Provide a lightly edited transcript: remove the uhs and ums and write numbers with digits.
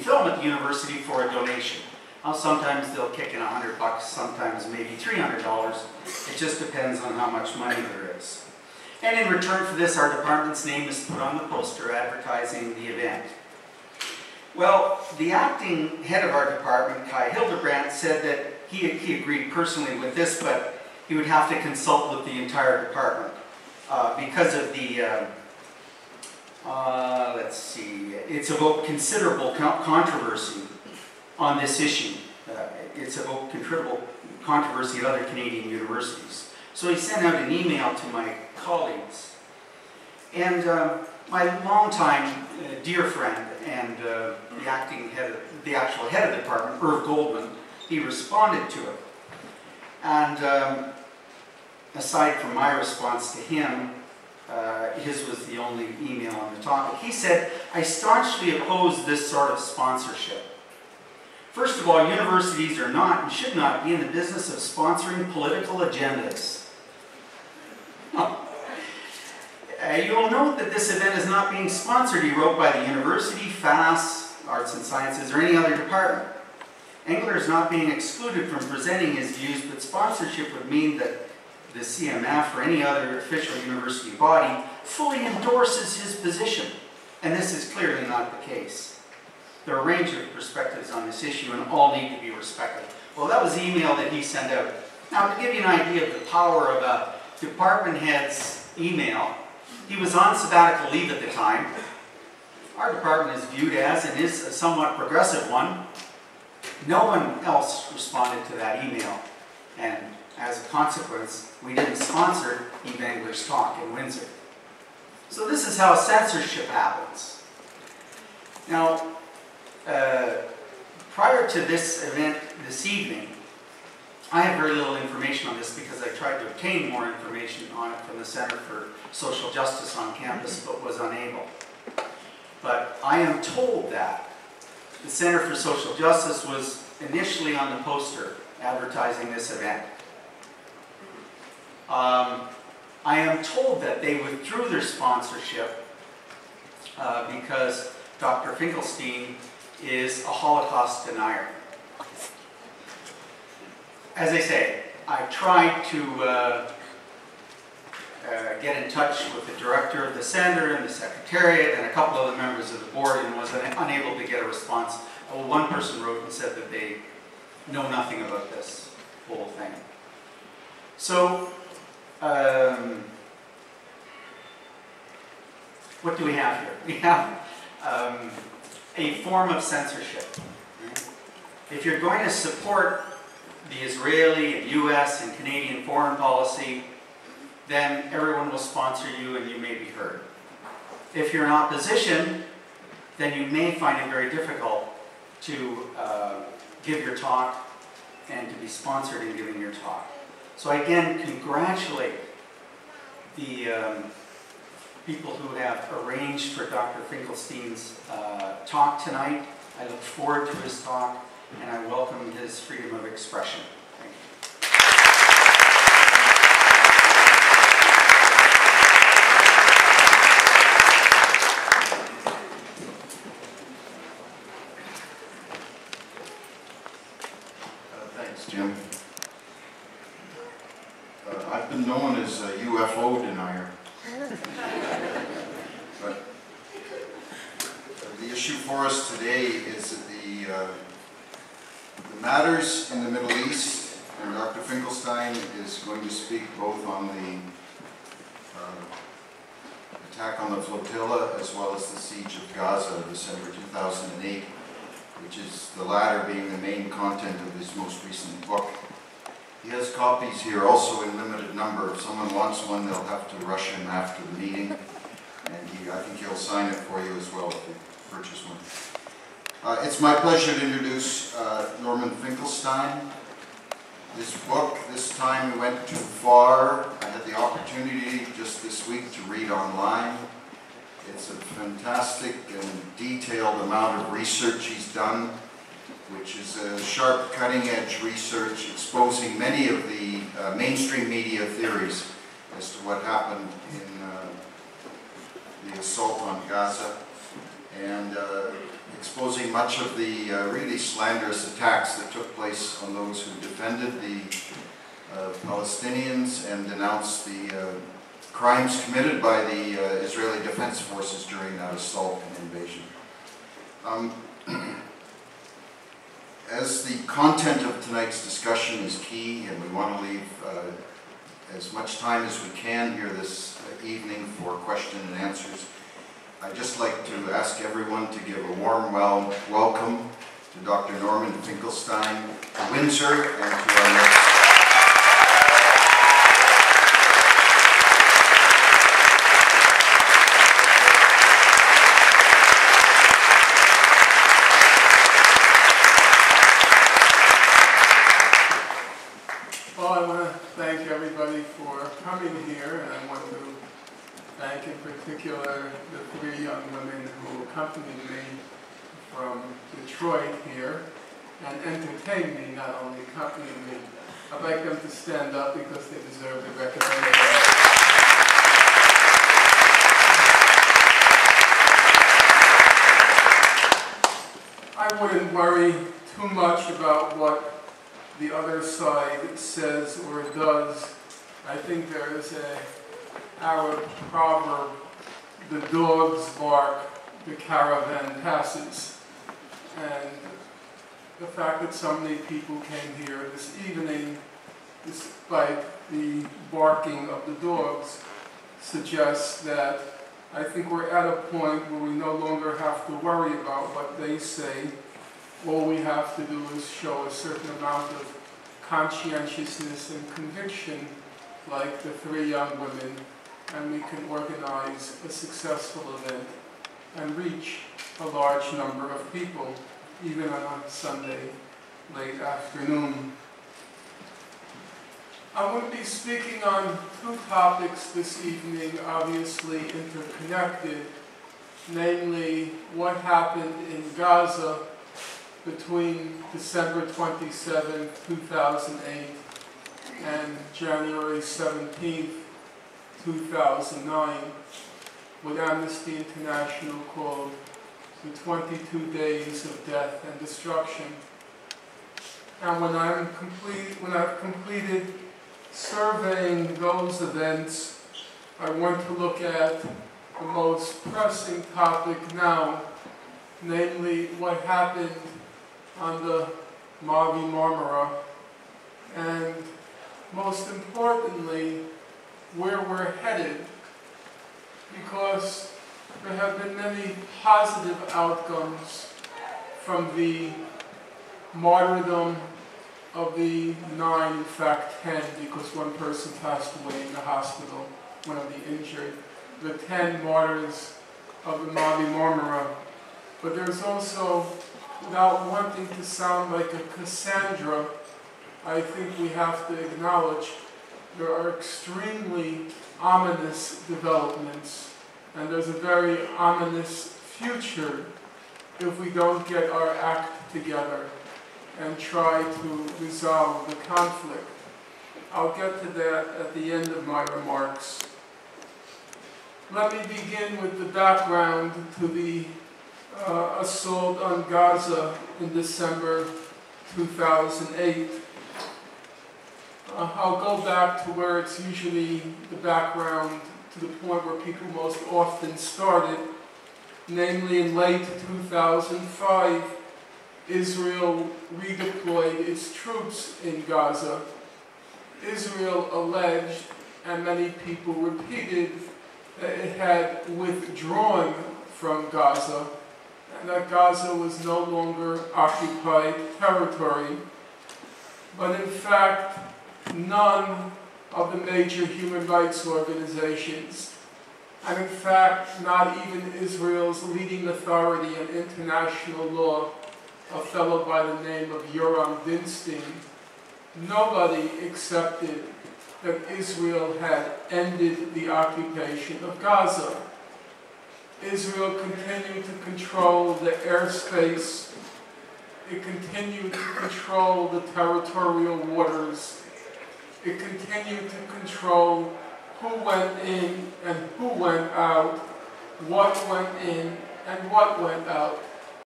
film at the university for a donation. Now, sometimes they'll kick in $100, sometimes maybe $300. It just depends on how much money there is. And in return for this, our department's name is put on the poster advertising the event. Well, the acting head of our department, Kai Hildebrandt, said that he agreed personally with this, but he would have to consult with the entire department because of the, let's see, it's evoked considerable controversy on this issue. It's evoked considerable controversy at other Canadian universities. So he sent out an email to my colleagues. And my longtime dear friend and the actual head of the department, Irv Goldman, he responded to it. And aside from my response to him, his was the only email on the topic. He said, "I staunchly oppose this sort of sponsorship. First of all, universities are not and should not be in the business of sponsoring political agendas." You'll note that this event is not being sponsored, he wrote, by the university, FAS, Arts and Sciences, or any other department. Engler is not being excluded from presenting his views, but sponsorship would mean that the CMF or any other official university body fully endorses his position. And this is clearly not the case. There are a range of perspectives on this issue and all need to be respected. Well, that was the email that he sent out. Now, to give you an idea of the power of a department head's email, he was on sabbatical leave at the time. Our department is viewed as, and is a somewhat progressive one. No one else responded to that email. And as a consequence, we didn't sponsor Eve Engler's talk in Windsor. So this is how censorship happens. Now, prior to this event this evening, I have very little information on this because I tried to obtain more information on it from the Center for Social Justice on campus, but was unable. But I am told that the Center for Social Justice was initially on the poster advertising this event. I am told that they withdrew their sponsorship because Dr. Finkelstein is a Holocaust denier. As I say, I tried to get in touch with the director of the center and the secretariat and a couple other members of the board and was unable to get a response. Well, one person wrote and said that they know nothing about this whole thing. So, what do we have here? We have a form of censorship. If you're going to support the Israeli and US and Canadian foreign policy, then everyone will sponsor you and you may be heard. If you're in opposition, then you may find it very difficult to give your talk and to be sponsored in giving your talk. So I again congratulate the people who have arranged for Dr. Finkelstein's talk tonight. I look forward to his talk and I welcome his freedom of expression. Thank you. Thanks, Jim. I've been known as a UFO denier. But the issue for us today is that the matters in the Middle East, and Dr. Finkelstein is going to speak both on the attack on the flotilla as well as the siege of Gaza, December 2008, which is the latter being the main content of his most recent book. He has copies here also in limited number. If someone wants one, they'll have to rush him after the meeting, and I think he'll sign it for you as well if you purchase one. It's my pleasure to introduce Norman Finkelstein. This book, this time we went too far. I had the opportunity just this week to read online. It's a fantastic and detailed amount of research he's done, which is a sharp, cutting-edge research exposing many of the mainstream media theories as to what happened in the assault on Gaza. And exposing much of the really slanderous attacks that took place on those who defended the Palestinians and denounced the crimes committed by the Israeli Defense Forces during that assault and invasion. As the content of tonight's discussion is key, and we want to leave as much time as we can here this evening for question and answers, I'd just like to ask everyone to give a warm welcome to Dr. Norman Finkelstein to Windsor and to our next. Well, I want to thank everybody for coming here, and I want to thank in particular the 3 young women who accompanied me from Detroit here and entertained me, not only accompanied me. I'd like them to stand up because they deserve the recognition. I wouldn't worry too much about what the other side says or does. I think there is an Arab proverb, the dogs bark, the caravan passes. And the fact that so many people came here this evening, despite the barking of the dogs, suggests that I think we're at a point where we no longer have to worry about what they say. All we have to do is show a certain amount of conscientiousness and conviction, like the 3 young women, and we can organize a successful event and reach a large number of people, even on a Sunday late afternoon. I'm going to be speaking on 2 topics this evening, obviously interconnected, namely what happened in Gaza between December 27, 2008 and January 17, 2009, what Amnesty International called the 22 days of death and destruction. And when I've completed surveying those events, I want to look at the most pressing topic now, namely what happened on the Mavi Marmara, and most importantly, where we're headed, because there have been many positive outcomes from the martyrdom of the 9, in fact 10, because one person passed away in the hospital, one of the injured, the 10 martyrs of the Mavi Marmara. But there's also, without wanting to sound like a Cassandra, I think we have to acknowledge there are extremely ominous developments, and there's a very ominous future if we don't get our act together and try to resolve the conflict. I'll get to that at the end of my remarks. Let me begin with the background to the assault on Gaza in December 2008. I'll go back to where it's usually the background, to the point where people most often started, namely in late 2005, Israel redeployed its troops in Gaza. Israel alleged, and many people repeated, that it had withdrawn from Gaza, and that Gaza was no longer occupied territory. But in fact, none of the major human rights organizations, and in fact, not even Israel's leading authority in international law, a fellow by the name of Yoram Dinstein, nobody accepted that Israel had ended the occupation of Gaza. Israel continued to control the airspace. It continued to control the territorial waters. It continued to control who went in and who went out, what went in and what went out.